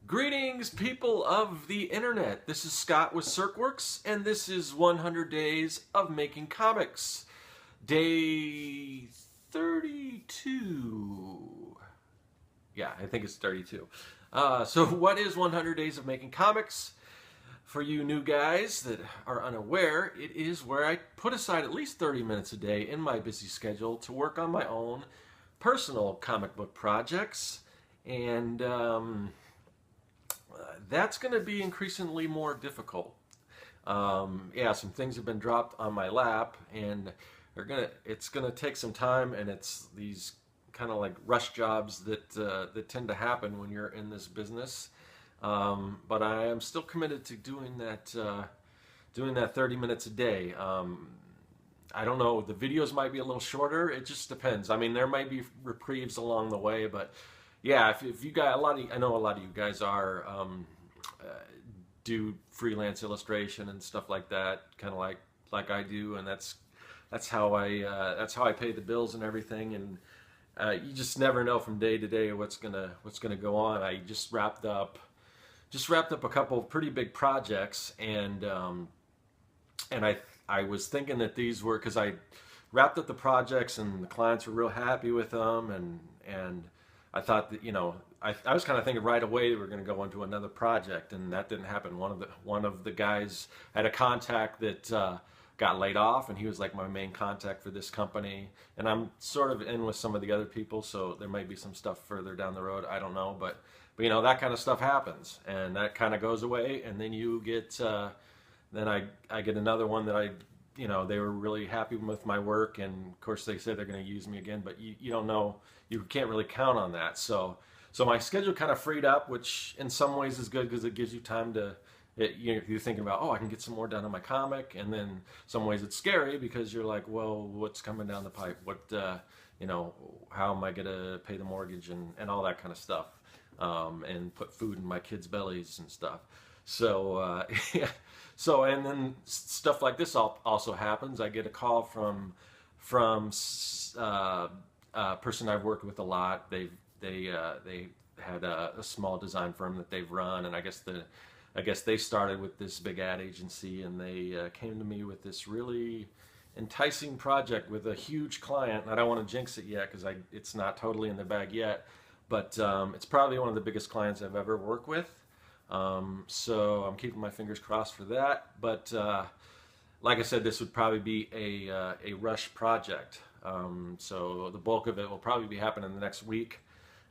Greetings, people of the internet. This is Scott with CircWorks, and this is 100 Days of Making Comics. Day 32. Yeah, I think it's 32. So what is 100 Days of Making Comics? For you new guys that are unaware, it is where I put aside at least 30 minutes a day in my busy schedule to work on my own personal comic book projects. And that's going to be increasingly more difficult. Yeah, some things have been dropped on my lap, and it's gonna take some time, and it's these kind of like rush jobs that tend to happen when you're in this business. But I am still committed to doing that 30 minutes a day. I don't know, the videos might be a little shorter. It just depends. I mean, there might be reprieves along the way, but yeah, if you got I know a lot of you guys are do freelance illustration and stuff like that, kind of like I do, and that's how I pay the bills and everything. And you just never know from day to day what's gonna go on. I just wrapped up a couple of pretty big projects, and I was thinking that these were, because I wrapped up the projects and the clients were real happy with them, and I thought that, I was kind of thinking right away we were going to go into another project, and that didn't happen. One of the guys had a contact that got laid off, and he was like my main contact for this company, and I'm sort of in with some of the other people, so there might be some stuff further down the road. I don't know, but that kind of stuff happens, and that kind of goes away, and then you get then I get another one that they were really happy with my work, and of course they said they're going to use me again, but you don't know, you can't really count on that. So my schedule kind of freed up, which in some ways is good because it gives you time to, you're thinking about, oh, I can get some more done on my comic, and then some ways it's scary because you're like, well, what's coming down the pipe? What, how am I going to pay the mortgage and all that kind of stuff, and put food in my kids' bellies and stuff. So, yeah. So, and then stuff like this also happens. I get a call from a person I've worked with a lot. They had a small design firm that they've run, and I guess they started with this big ad agency, and they came to me with this really enticing project with a huge client. And I don't want to jinx it yet because it's not totally in the bag yet, but it's probably one of the biggest clients I've ever worked with. So I'm keeping my fingers crossed for that. But like I said, this would probably be a rush project. So the bulk of it will probably be happening in the next week.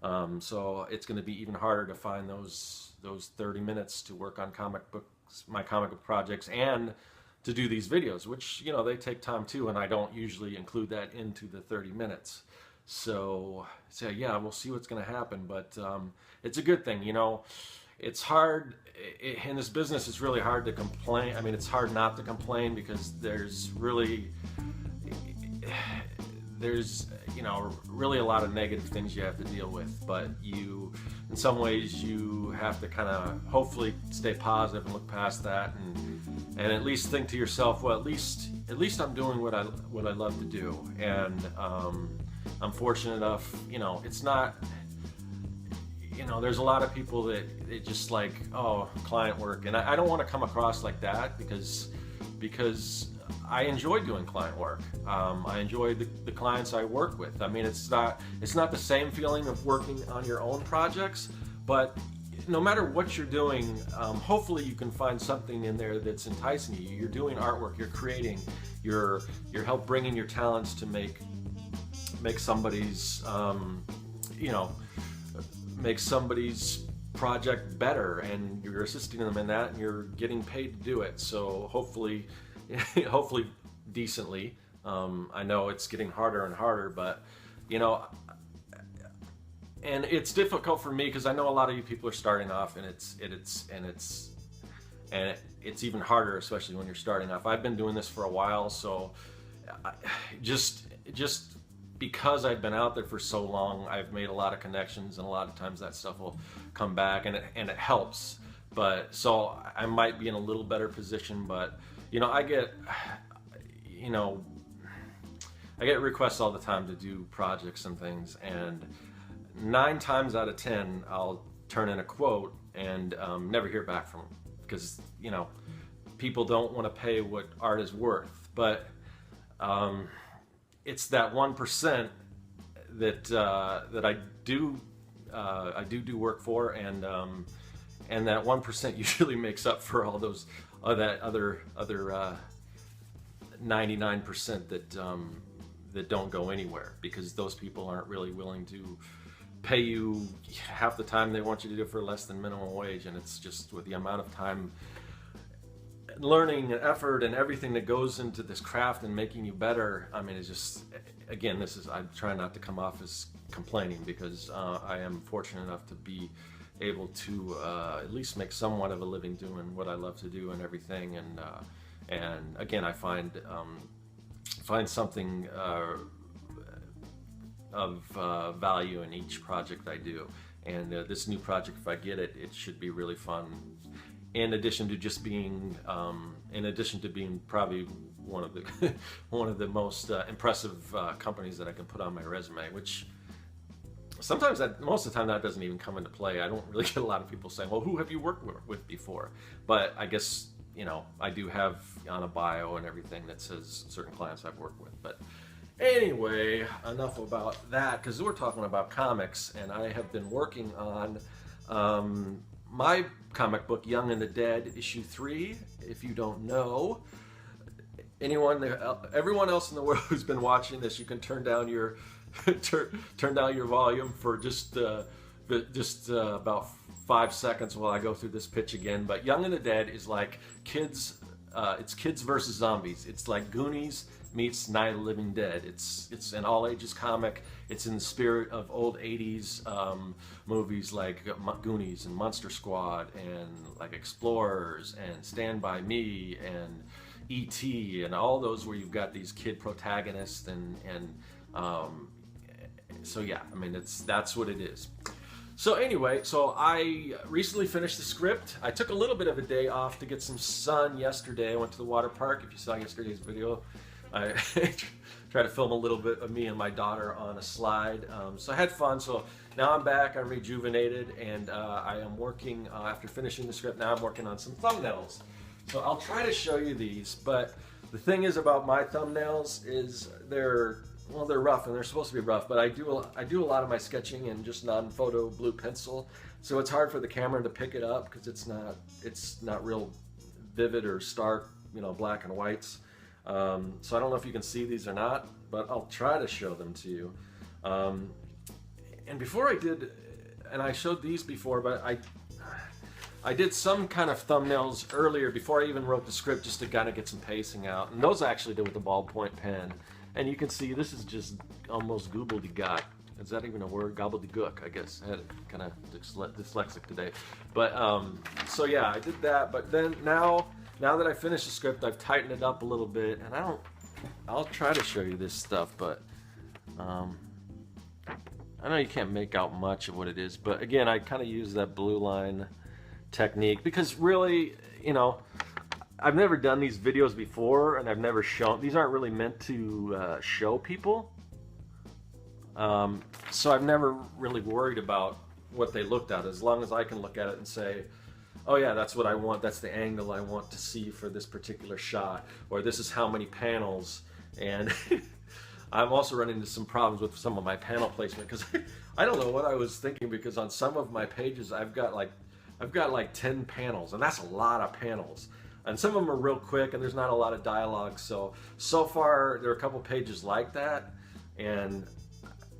So it's going to be even harder to find those 30 minutes to work on my comic book projects, and to do these videos, which they take time too, and I don't usually include that into the 30 minutes. So yeah, we'll see what's going to happen, but it's a good thing. It's hard in this business. It's really hard to complain. I mean, it's hard not to complain because there's really a lot of negative things you have to deal with, but in some ways you have to kind of hopefully stay positive and look past that, and at least think to yourself, well, at least I'm doing what I love to do. And I'm fortunate enough, it's not, there's a lot of people that it just like, oh, client work, and I don't want to come across like that because I enjoy doing client work. I enjoy the clients I work with. I mean, it's not the same feeling of working on your own projects, but no matter what you're doing, hopefully you can find something in there that's enticing you. You're doing artwork, you're creating, you're help bringing your talents to make somebody's make somebody's project better, and you're assisting them in that, and you're getting paid to do it. So hopefully decently. I know it's getting harder and harder, but and it's difficult for me because I know a lot of you people are starting off, and it's even harder, especially when you're starting off. I've been doing this for a while, so just because I've been out there for so long, I've made a lot of connections, and a lot of times that stuff will come back, and it helps. But so I might be in a little better position, but I get you know, I get requests all the time to do projects and things, and 9 times out of 10, I'll turn in a quote and never hear back from them because, you know, people don't want to pay what art is worth. But it's that 1% that I do work for, and that 1% usually makes up for all those that other 99% that don't go anywhere, because those people aren't really willing to pay you half the time they want you to do for less than minimum wage. And it's just with the amount of time, learning and effort and everything that goes into this craft and making you better. I mean, it's just, again, I'm trying not to come off as complaining, because I am fortunate enough to be able to at least make somewhat of a living doing what I love to do and everything. And again, I find something of value in each project I do. And this new project, if I get it, it should be really fun. In addition to just being, probably one of the one of the most impressive companies that I can put on my resume, which sometimes most of the time that doesn't even come into play. I don't really get a lot of people saying, "Well, who have you worked with before?" But I guess, you know, I do have on a bio and everything that says certain clients I've worked with. But anyway, enough about that, because we're talking about comics, and I have been working on my comic book, Young and the Dead, issue 3. If you don't know, everyone else in the world who's been watching this, you can turn down your turn down your volume for just about 5 seconds while I go through this pitch again. But Young and the Dead is like kids. It's kids versus zombies. It's like Goonies meets Night of the Living Dead. It's an all-ages comic. It's in the spirit of old 80s movies like Goonies and Monster Squad and like Explorers and Stand By Me and E.T. and all those where you've got these kid protagonists and so yeah, I mean, that's what it is. So anyway, so I recently finished the script. I took a little bit of a day off to get some sun yesterday. I went to the water park. If you saw yesterday's video, I tried to film a little bit of me and my daughter on a slide. So I had fun. So now I'm back. I'm rejuvenated, and I am working, after finishing the script, now I'm working on some thumbnails. So I'll try to show you these, but the thing is about my thumbnails is they're rough, and they're supposed to be rough, but I do a lot of my sketching in just non-photo blue pencil, so it's hard for the camera to pick it up because it's not real vivid or stark, you know, black and whites. So I don't know if you can see these or not, but I'll try to show them to you. And before I did, and I showed these before, but I did some kind of thumbnails earlier before I even wrote the script, just to kind of get some pacing out, and those I actually did with a ballpoint pen. And you can see this is just almost gobbledygook. Is that even a word? Gobbledygook, I guess. I had kind of dyslexic today. But so yeah, I did that. But then now that I finished the script, I've tightened it up a little bit, and I'll try to show you this stuff, but I know you can't make out much of what it is. But again, I kind of use that blue line technique because really, you know, I've never done these videos before, and I've never shown. These aren't really meant to show people, so I've never really worried about what they looked at, as long as I can look at it and say, oh yeah, that's what I want, that's the angle I want to see for this particular shot, or this is how many panels. And I'm also running into some problems with some of my panel placement, because I don't know what I was thinking, because on some of my pages I've got like 10 panels, and that's a lot of panels. And some of them are real quick, and there's not a lot of dialogue. So far, there are a couple pages like that. And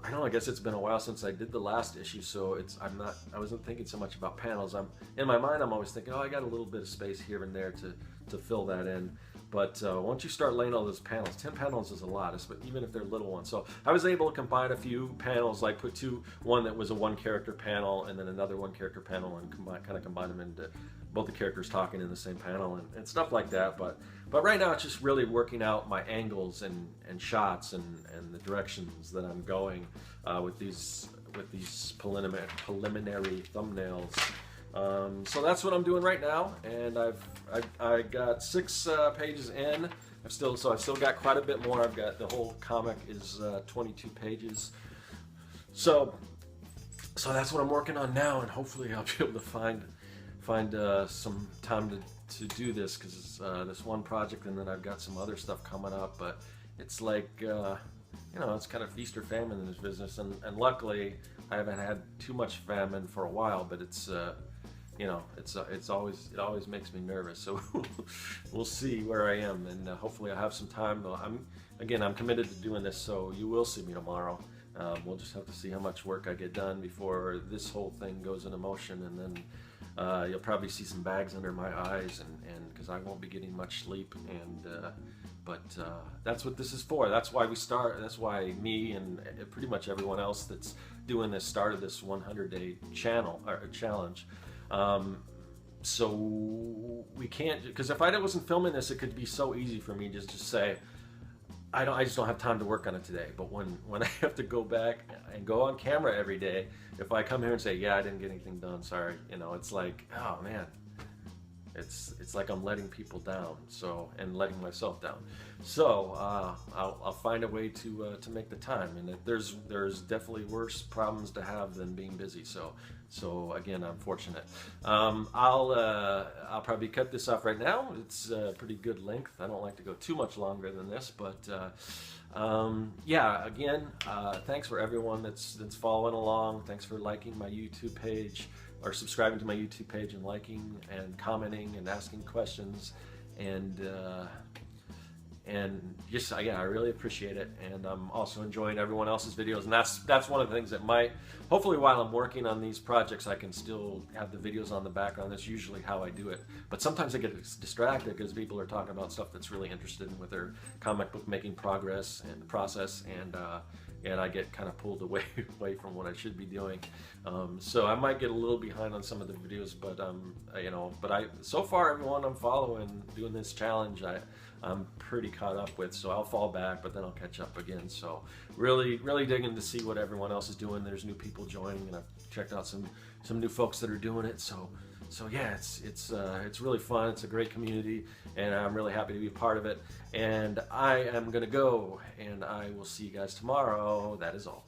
I don't know, I guess it's been a while since I did the last issue, so I wasn't thinking so much about panels. In my mind, I'm always thinking, oh, I got a little bit of space here and there to fill that in. But once you start laying all those panels, 10 panels is a lot, even if they're little ones. So I was able to combine a few panels, like put one that was a one-character panel, and then another one-character panel, and kind of combine them into both the characters talking in the same panel and stuff like that. But right now it's just really working out my angles and shots and the directions that I'm going with these preliminary thumbnails. So that's what I'm doing right now, and I got 6 pages in I've still got quite a bit more. I've got the whole comic is 22 pages. So that's what I'm working on now, and hopefully I'll be able to find some time to do this, because it's this one project, and then I've got some other stuff coming up. But it's like it's kind of feast or famine in this business, and luckily I haven't had too much famine for a while. But it's it always makes me nervous. So we'll see where I am, and hopefully I'll have some time. I'm committed to doing this, so you will see me tomorrow. We'll just have to see how much work I get done before this whole thing goes into motion, and then you'll probably see some bags under my eyes, and because I won't be getting much sleep, but that's what this is for. That's why we start. That's why me and pretty much everyone else that's doing this started this 100-day challenge. So we can't, because if I wasn't filming this, it could be so easy for me just to say, I just don't have time to work on it today. But when I have to go back and go on camera every day, if I come here and say, yeah, I didn't get anything done, sorry, it's like, oh man, it's like I'm letting people down, and letting myself down. So I'll find a way to make the time. And there's definitely worse problems to have than being busy. So again, I'm fortunate. I'll probably cut this off right now. It's a pretty good length. I don't like to go too much longer than this, but yeah. Again, thanks for everyone that's following along. Thanks for liking my YouTube page, or subscribing to my YouTube page, and liking and commenting and asking questions, and just I really appreciate it. And I'm also enjoying everyone else's videos, and that's one of the things that hopefully while I'm working on these projects, I can still have the videos on the background. That's usually how I do it. But sometimes I get distracted because people are talking about stuff that's really interested with their comic book making progress and process, and I get kind of pulled away from what I should be doing. So I might get a little behind on some of the videos, but so far everyone I'm following doing this challenge, I'm pretty caught up with. So I'll fall back, but then I'll catch up again. So really digging to see what everyone else is doing. There's new people joining, and I've checked out some new folks that are doing it. So yeah, it's really fun. It's a great community, and I'm really happy to be a part of it. And I am gonna go, and I will see you guys tomorrow. That is all.